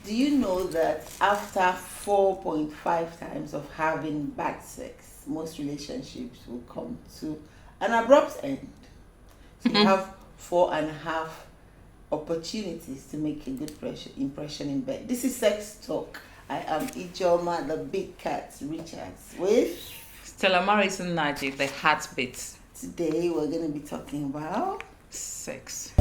Do you know that after 4.5 times of having bad sex, most relationships will come to an abrupt end? So you have 4.5 opportunities to make a good impression in bed. This is Sex Talk. I am IJEOMA, the big cat Richards, with STELLAMARIS and NNAJi, the heartbeat. Today we're going to be talking about sex.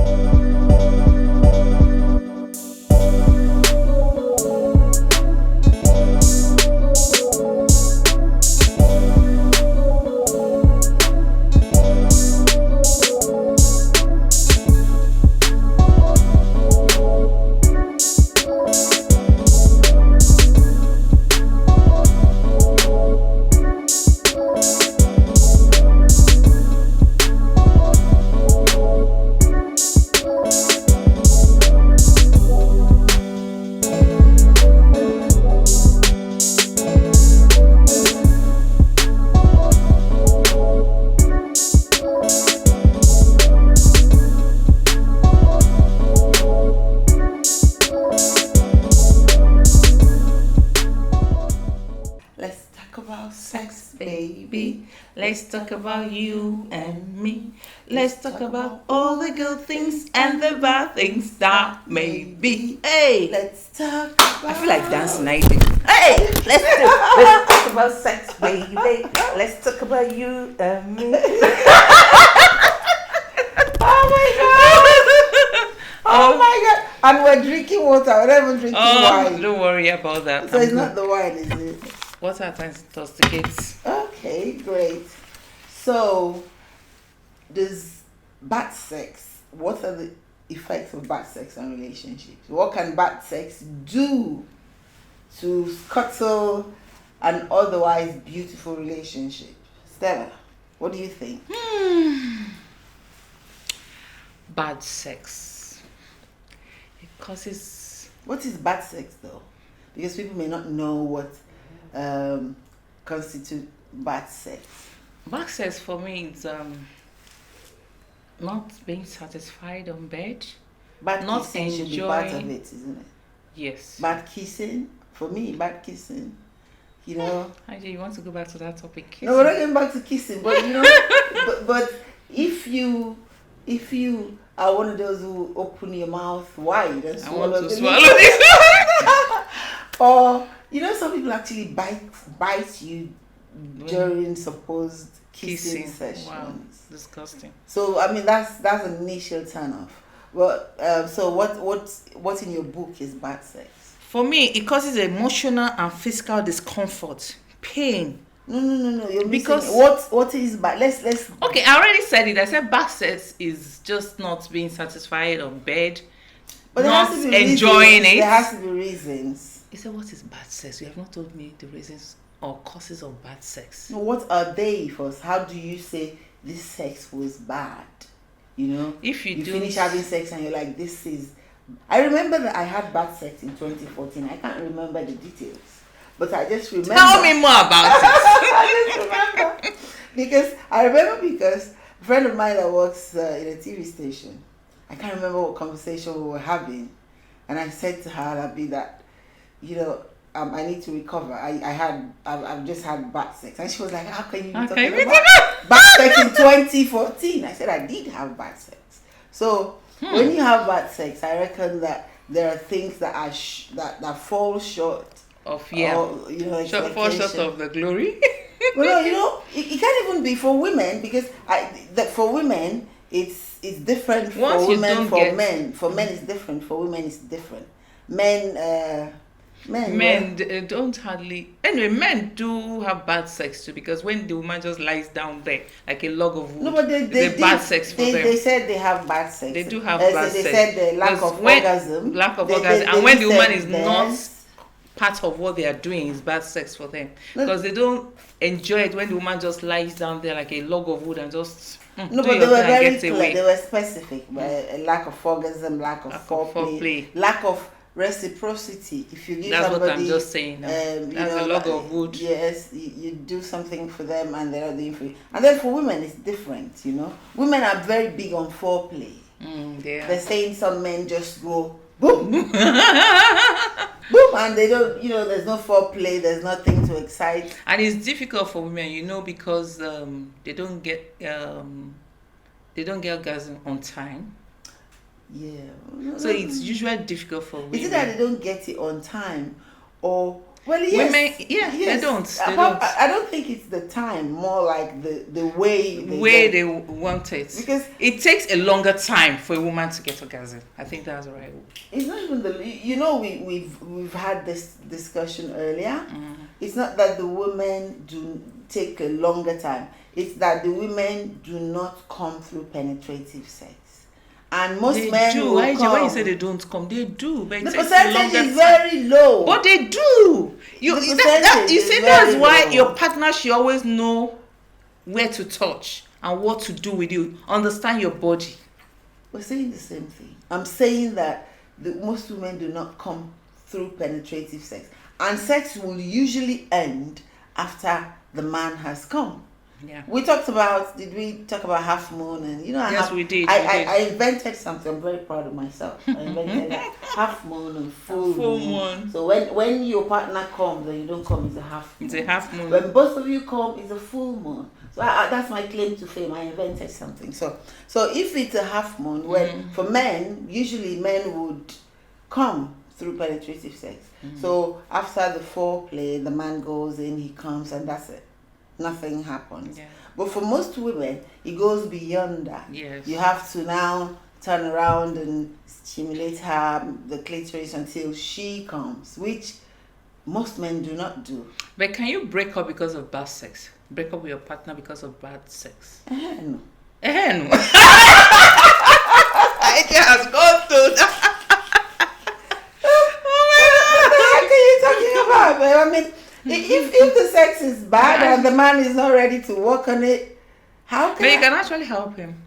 Baby, let's talk about you and me. Let's talk about all the good things and the bad things that may be. Hey, let's talk about... I feel like dancing. Hey, let's talk about sex, baby. Let's talk about you and me. Oh my god! Oh my god! And we're drinking water. We're not even drinking wine. Don't worry about that. So it's not the wine, is it? Water intoxicates. Okay, great. So, does bad sex, what are the effects of bad sex on relationships? What can bad sex do to scuttle an otherwise beautiful relationship? Stella, what do you think? Bad sex. It causes... What is bad sex though? Because people may not know what constitute bad sex. Bad sex for me is not being satisfied on bed. Bad not kissing enjoying. Should be part of it, isn't it? Yes. Bad kissing, for me, bad kissing. You know. IJEOMA, you want to go back to that topic? Kissing. No, we're not getting back to kissing, but you know, but if you are one of those who open your mouth wide and swallow this. Or you know, some people actually bite you during supposed kissing sessions. Wow, disgusting. So I mean, that's an initial turn off. Well, so what in your book is bad sex? For me, it causes emotional and physical discomfort, pain. No. You're because missing. What is bad? Let's. Okay, I already said it. I said bad sex is just not being satisfied on bed, but not enjoying it. There has to be reasons. You said, what is bad sex? You have not told me the reasons or causes of bad sex. No, what are they first? How do you say this sex was bad? You know, if you finish having sex and you're like, this is... I remember that I had bad sex in 2014. I can't remember the details, but I just remember... Tell me more about it. I just remember. Because a friend of mine that works in a TV station, I can't remember what conversation we were having, and I said to her that, you know, I need to recover. I've just had bad sex. And she was like, how can you be talking about bad sex in 2014? I said, I did have bad sex. So when you have bad sex, I reckon that there are things that are that fall short of, fall short of the glory. Well, no, you know, it can't even be for women, because for women it's different. For women, for men. For men it's different. For women it's different. Men don't hardly... Anyway, men do have bad sex too, because when the woman just lies down there like a log of wood, no, but they bad sex for them. They said they have bad sex. They do have bad sex. They said the lack of orgasm. And when the woman is not part of what they are doing, is bad sex for them, because they don't enjoy it when the woman just lies down there like a log of wood and just... No, but they were very clear. They were specific. A lack of orgasm, lack of foreplay, lack of reciprocity. If you give that's somebody, what I'm just saying. That's a log of wood. Yes, you do something for them and they're not doing for you. And then for women, it's different. You know, women are very big on foreplay. They're saying some men just go boom. and they don't, there's no foreplay, there's nothing to excite. And it's difficult for women, because they don't get orgasm on time. Yeah. So it's usually difficult for women. Is it that they don't get it on time, or well, yes, women? Yeah, yes. they don't. I don't think it's the time, more like the way they want it. Because it takes a longer time for a woman to get orgasm. I think that's right. It's not even we've had this discussion earlier. It's not that the women do take a longer time. It's that the women do not come through penetrative sex. And most men do. Will come. When you say they don't come, they do. But the percentage is very low. But they do. You see, that's why your partner should always know where to touch and what to do with you. Understand your body. We're saying the same thing. I'm saying that most women do not come through penetrative sex. And sex will usually end after the man has come. Yeah. Did we talk about half moon? And yes, we did. I invented something. I'm very proud of myself. I invented half moon and full moon. So when your partner comes and you don't come, it's a half moon. It's a half moon. When both of you come, it's a full moon. So that's my claim to fame. I invented something. So if it's a half moon, for men, usually men would come through penetrative sex. So after the foreplay, the man goes in, he comes, and that's it. Nothing happens. Yeah. But for most women, it goes beyond that. Yes. You have to now turn around and stimulate the clitoris until she comes, which most men do not do. But can you break up because of bad sex? Break up with your partner because of bad sex? No. No. I just gone through that. What are you talking about, man? I mean, if the sex is bad and the man is not ready to work on it, how can? But you can actually help him.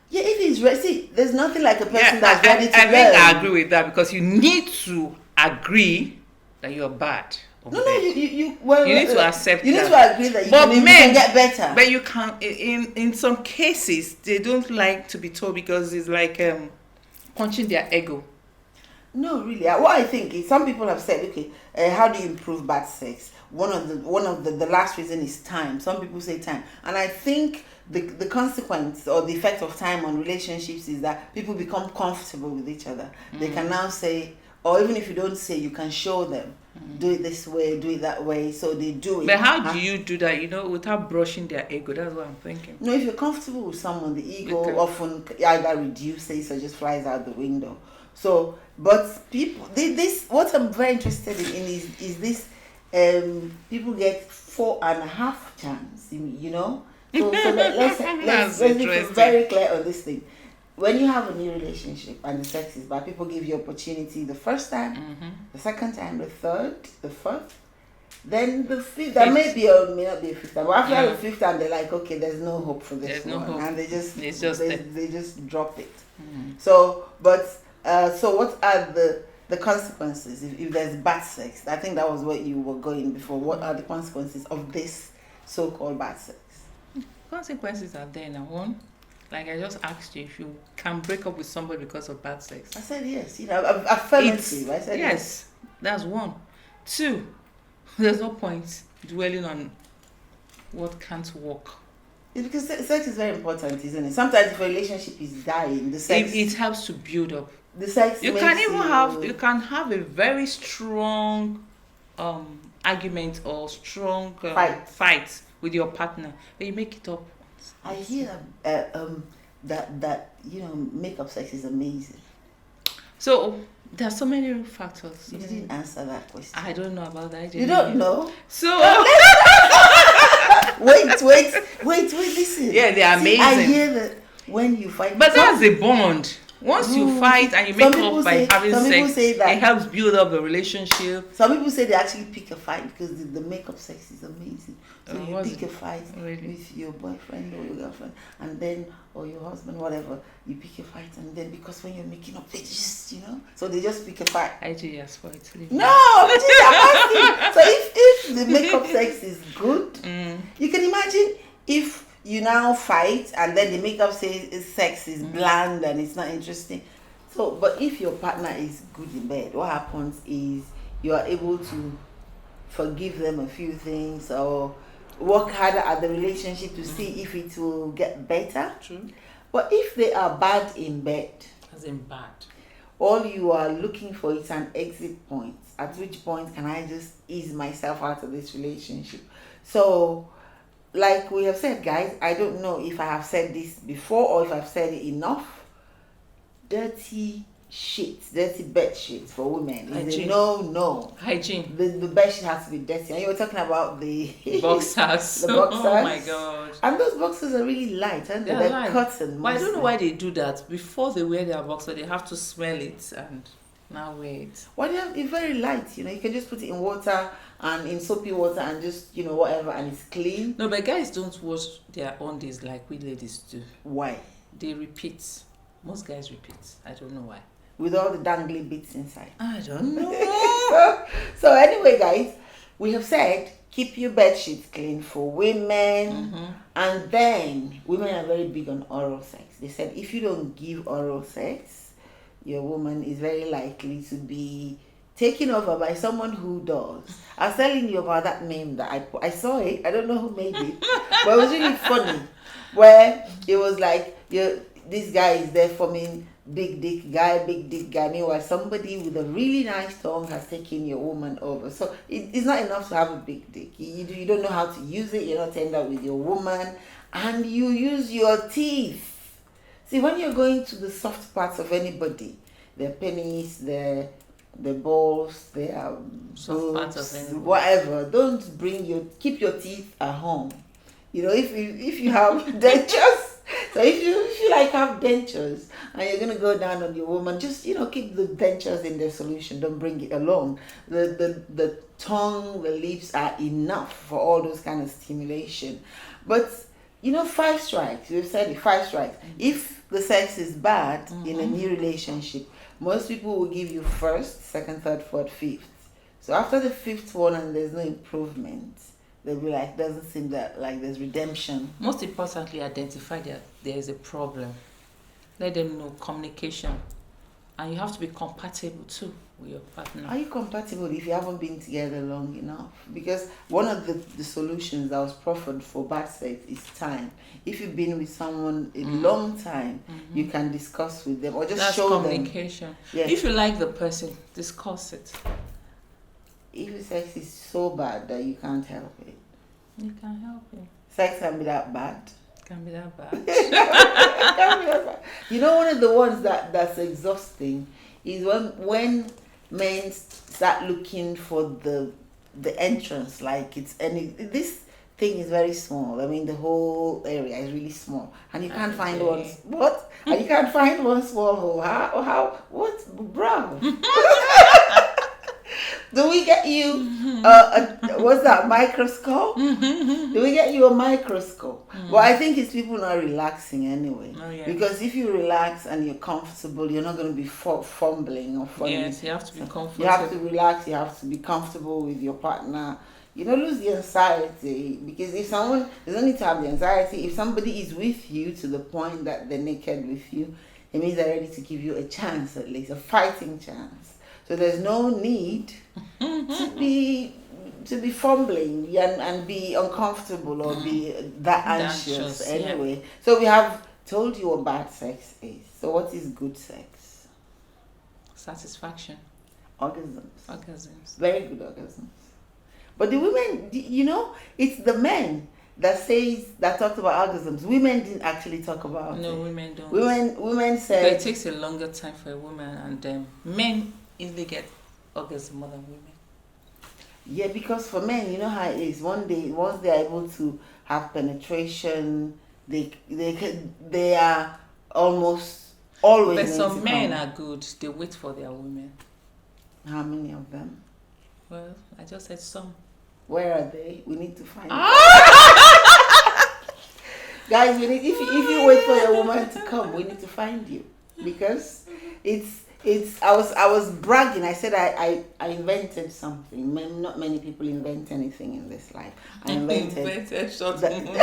Yeah, if he's ready. See, there's nothing like a person that's ready to I learn. think I agree with that, because you need to agree that you're bad. You need to accept. You need that. to agree that you but can get better. But you can. In some cases, they don't like to be told, because it's like punching their ego. No, really. What I think is, some people have said, okay, how do you improve bad sex? One of the last reason is time. Some people say time, and I think the consequence or the effect of time on relationships is that people become comfortable with each other. They can now say, or even if you don't say, you can show them, do it this way, do it that way, so they do it. But how do you do that? Without brushing their ego. That's what I'm thinking. No, if you're comfortable with someone, the ego often either reduces or just flies out the window. So, but people, what I'm very interested in is this. People get 4.5 chance. So let's be very clear on this thing. When you have a new relationship and the sex is bad, people give you opportunity the first time, the second time, the third, the fourth, then the fifth. There may not be a fifth time, but after the fifth time, they're like, okay, there's no hope for this one, and they just drop it. So what are the consequences if there's bad sex? I think that was what you were going before. What are the consequences of this so-called bad sex? Consequences are there now. One, like I just asked you, if you can break up with somebody because of bad sex. I said yes. Affirmative. I said yes. That's one. Two, there's no point dwelling on what can't work. It's because sex is very important, isn't it? Sometimes if a relationship is dying, the sex it helps to build up. The sex you can have a very strong argument or strong fight with your partner, but you make it up. I hear that makeup sex is amazing. So there are so many factors. You didn't answer that question. I don't know about that. You don't know? So wait, listen. Yeah, they are amazing. I hear that when you fight, but that's a bond. Once you fight and you make up by having sex, it helps build up the relationship. Some people say they actually pick a fight because the makeup sex is amazing. So you pick a fight with your boyfriend or your girlfriend, and then or your husband, whatever. You pick a fight, and then because when you're making up, they just so they just pick a fight. IJEOMA for it. No, but so if the makeup sex is good, you can imagine if you now fight and then the makeup sex is bland and it's not interesting. So, but if your partner is good in bed, what happens is you are able to forgive them a few things or work harder at the relationship to see if it will get better. True. But if they are bad in bed, As in bad. all you are looking for is an exit point. At which point can I just ease myself out of this relationship? So, like we have said, guys, I don't know if I have said this before or if I've said it enough. Dirty sheets, dirty bed sheets for women is a no. Hygiene. The bed sheet has to be dirty. And you were talking about the Boxers. the boxers. Oh my god. And those boxers are really light, and they're light. cotton. But I don't know why they do that. Before they wear their boxer, they have to smell it and now wear it. Why it's very light, you can just put it in water and in soapy water and just, whatever, and it's clean. No, but guys don't wash their undies like we ladies do. Why? They repeat. Most guys repeat. I don't know why. With all the dangly bits inside. I don't know. so anyway, guys, we have said keep your bed sheets clean for women. And then women are very big on oral sex. They said if you don't give oral sex, your woman is very likely to be taken over by someone who does. I was telling you about that meme that I saw it. I don't know who made it, but it was really funny. Where it was like this guy is there forming big dick guy. Meanwhile, somebody with a really nice tongue has taken your woman over. So it's not enough to have a big dick. You don't know how to use it. You're not tender with your woman, and you use your teeth. See, when you're going to the soft parts of anybody, their penis, their balls, their soft parts of anybody, whatever, keep your teeth at home. If you have dentures. So if you have dentures and you're gonna go down on your woman, just keep the dentures in the solution. Don't bring it along. The tongue, the lips are enough for all those kind of stimulation. But 5 strikes. We've said it, 5 strikes. If the sex is bad in a new relationship, most people will give you first, second, third, fourth, fifth. So after the 5th one and there's no improvement, they'll be like, doesn't seem that like there's redemption. Most importantly, identify that there is a problem. Let them know communication. And you have to be compatible too with your partner. Are you compatible if you haven't been together long enough? Because one of the solutions that was proffered for bad sex is time. If you've been with someone a long time, you can discuss with them or just show them. That's communication. Yes. If you like the person, discuss it. If sex is so bad that you can't help it. You can help it. Sex can be that bad. Can be that bad. It can be that bad. One of the ones that's exhausting is when men start looking for the entrance, like this thing is very small. I mean, the whole area is really small, and you can't find one. What? And you can't find one small hole. How? What, bro? Do we get you what's that, microscope? Do we get you a microscope? Well, I think it's people not relaxing anyway. Oh, yeah. Because if you relax and you're comfortable, you're not going to be fumbling or fumbling. Yes, you have to be comfortable. You have to relax. You have to be comfortable with your partner. You don't lose the anxiety, because if someone doesn't need to have the anxiety, if somebody is with you to the point that they're naked with you, it means they're ready to give you a chance, at least a fighting chance. So there's no need to be fumbling and be uncomfortable or be that anxious anyway. Yeah. So we have told you what bad sex is. So what is good sex? Satisfaction. Orgasms. Very good orgasms. But the women, it's the men that talked about orgasms. Women didn't actually talk about it. No, women don't. Women said... But it takes a longer time for a woman, and men easily get orgasm more than women. Yeah, because for men, you know how it is. Once they're able to have penetration, they are almost always. But some men are good. They wait for their women. How many of them? Well, I just said some. Where are they? We need to find them. Guys, if you wait for your woman to come, we need to find you, because I was bragging. I said I invented something. Not many people invent anything in this life. I invented short moon. The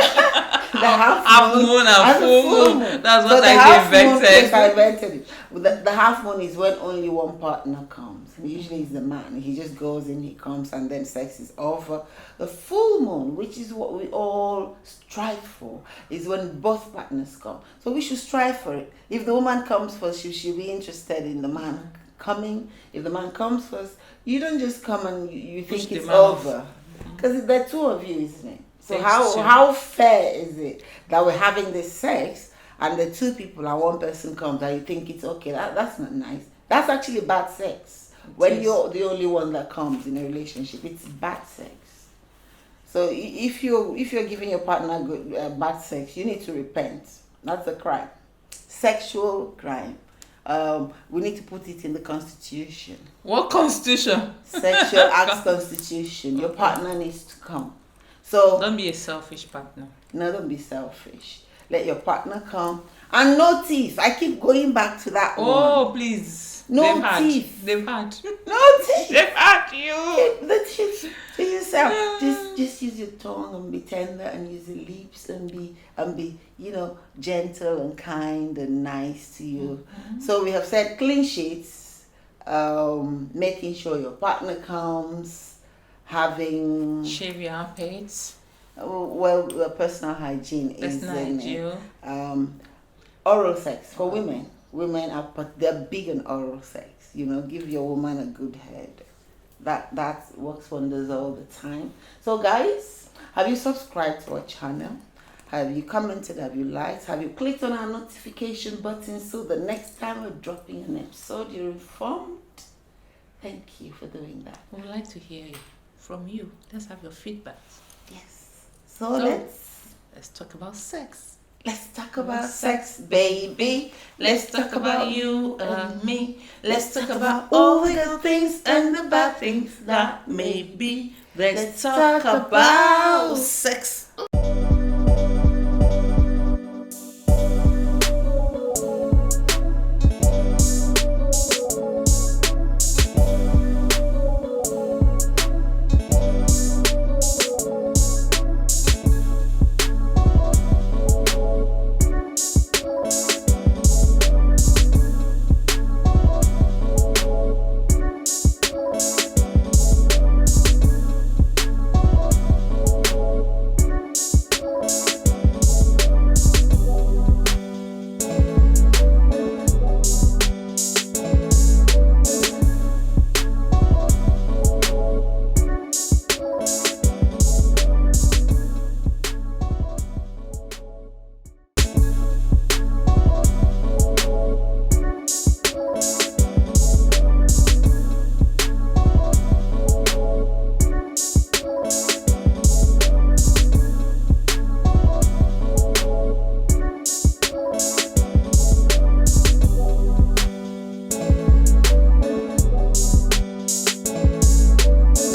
half moon and full moon. That's what I invented. Yes, I invented it. The half moon is when only one partner comes. Usually it's the man. He just goes in, he comes, and then sex is over. The full moon, which is what we all strive for, is when both partners come. So we should strive for it. If the woman comes first, she should be interested in the man coming. If the man comes first, you don't just come and you think it's over. Because there are two of you, isn't it? So how fair is it that we're having this sex and the two people and one person comes and you think it's okay? That's not nice. That's actually bad sex. When you're the only one that comes in a relationship, it's bad sex. So if you're giving your partner bad sex, you need to repent. That's a crime. Sexual crime. We need to put it in the Constitution. What Constitution? Sexual Acts Constitution. Your partner needs to come. So don't be a selfish partner. No, don't be selfish. Let your partner come. And no teeth. I keep going back to that one. Oh, please. No teeth. They've had. No teeth. They've had you. Keep the teeth to yourself. Just use your tongue and be tender and use your lips and be gentle and kind and nice to you. Mm-hmm. So we have said clean sheets, making sure your partner comes, having shave your armpits. Well, personal hygiene is oral sex for women. Women they're big on oral sex. Give your woman a good head. That works wonders all the time. So guys, have you subscribed to our channel? Have you commented? Have you liked? Have you clicked on our notification button so the next time we're dropping an episode you're informed? Thank you for doing that. We would like to hear from you. Let's have your feedback. Yes. So let's talk about sex. Let's talk about sex, baby. Let's talk about you and me. Let's talk about all the good things and the bad things that may be. Let's talk about sex.